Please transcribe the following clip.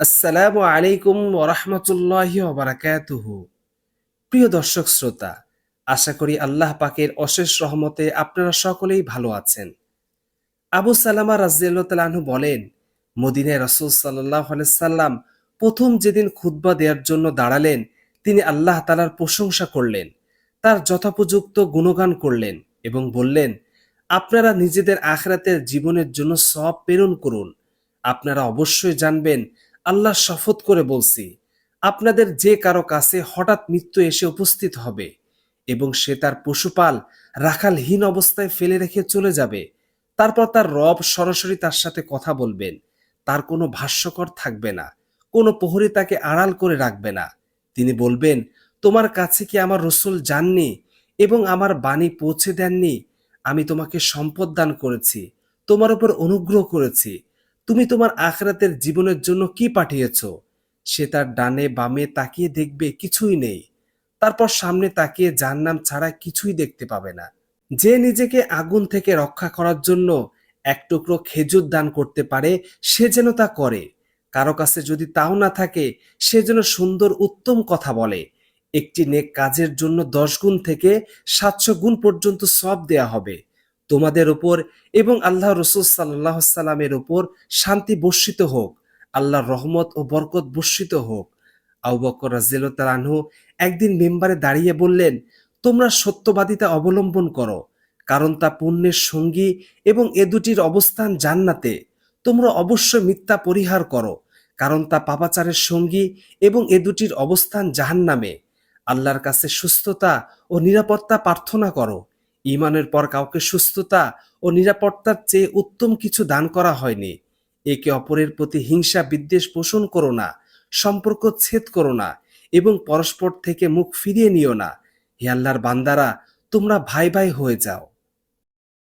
আসসালামু আলাইকুম ওরহমতুল্লাহি ওবারাকাতুহু। প্রিয় দর্শক শ্রোতা, আশা করি আল্লাহ পাকের অশেষ রহমতে আপনারা সকলেই ভালো আছেন। আবু সালামা রাদিয়াল্লাহু তাআলা আনহু বলেন, মদিনায় রাসূল সাল্লাল্লাহু আলাইহি সাল্লাম প্রথম যেদিন খুতবা দেওয়ার জন্য দাঁড়ালেন, তিনি আল্লাহ তাআলার প্রশংসা করলেন, তার যথোপযুক্ত গুণগান করলেন এবং বললেন, আপনারা নিজেদের আখিরাতের জীবনের জন্য সওয়াব প্রেরণ করুন। আপনারা অবশ্যই জানবেন, আল্লাহ শপথ করে বলছি, আপনাদের যে কারো কাছে হঠাৎ মৃত্যু এসে উপস্থিত হবে এবং সে তার পশুপাল রাখালহীন অবস্থায় ফেলে রেখে চলে যাবে। তারপর তার রব সরাসরি তার সাথে কথা বলবেন। তার কোনো ভাষ্যকর থাকবে না, কোনো প্রহরী তাকে আড়াল করে রাখবে না। তিনি বলবেন, তোমার কাছে কি আমার রসূল যাননি এবং আমার বাণী পৌঁছে দেননি? আমি তোমাকে সম্পদ দান করেছি, তোমার উপর অনুগ্রহ করেছি। তুমি তোমার আখিরাতের জীবনের জন্য কি পাঠিয়েছ? সে তার ডানে বামে তাকিয়ে দেখবে, কিছুই নেই। তারপর সামনে তাকিয়ে জাহান্নাম ছাড়া কিছুই দেখতে পাবে না। যে নিজেকে আগুন থেকে রক্ষা করার জন্য এক টুকরো খেজুর দান করতে পারে, সে যেন তা করে। কারো কাছে যদি তাও না থাকে, সে যেন সুন্দর উত্তম কথা বলে। একটি নেক কাজের জন্য 10 গুণ থেকে 700 গুণ পর্যন্ত সওয়াব দেয়া হবে তোমাদের উপর, এবং আল্লাহ রসুল সাল্লাহ সাল্লামের উপর শান্তি বর্ষিত হোক, আল্লাহর রহমত ও বরকত বর্ষিত হোক। আবু বকর রাদিয়াল্লাহু তাআলা আনহু একদিন মিম্বারে দাঁড়িয়ে বললেন, তোমরা সত্যবাদিতা অবলম্বন করো, কারণ তা পুণ্যের সঙ্গী এবং এ দুটির অবস্থান জান্নাতে। তোমরা অবশ্য মিথ্যা পরিহার করো, কারণ তা পাপাচারের সঙ্গী এবং এ দুটির অবস্থান জাহান্নামে। আল্লাহর কাছে সুস্থতা ও নিরাপত্তা প্রার্থনা করো। ঈমানের পর কাউকে সুস্থতা ও নিরাপত্তার চেয়ে উত্তম কিছু দান করা হয়নি। একে অপরের প্রতি হিংসা বিদ্বেষ পোষণ করো না, সম্পর্ক ছেদ করো না এবং পরস্পর থেকে মুখ ফিরিয়ে নিও না। হে আল্লাহর বান্দারা, তোমরা ভাই ভাই হয়ে যাও।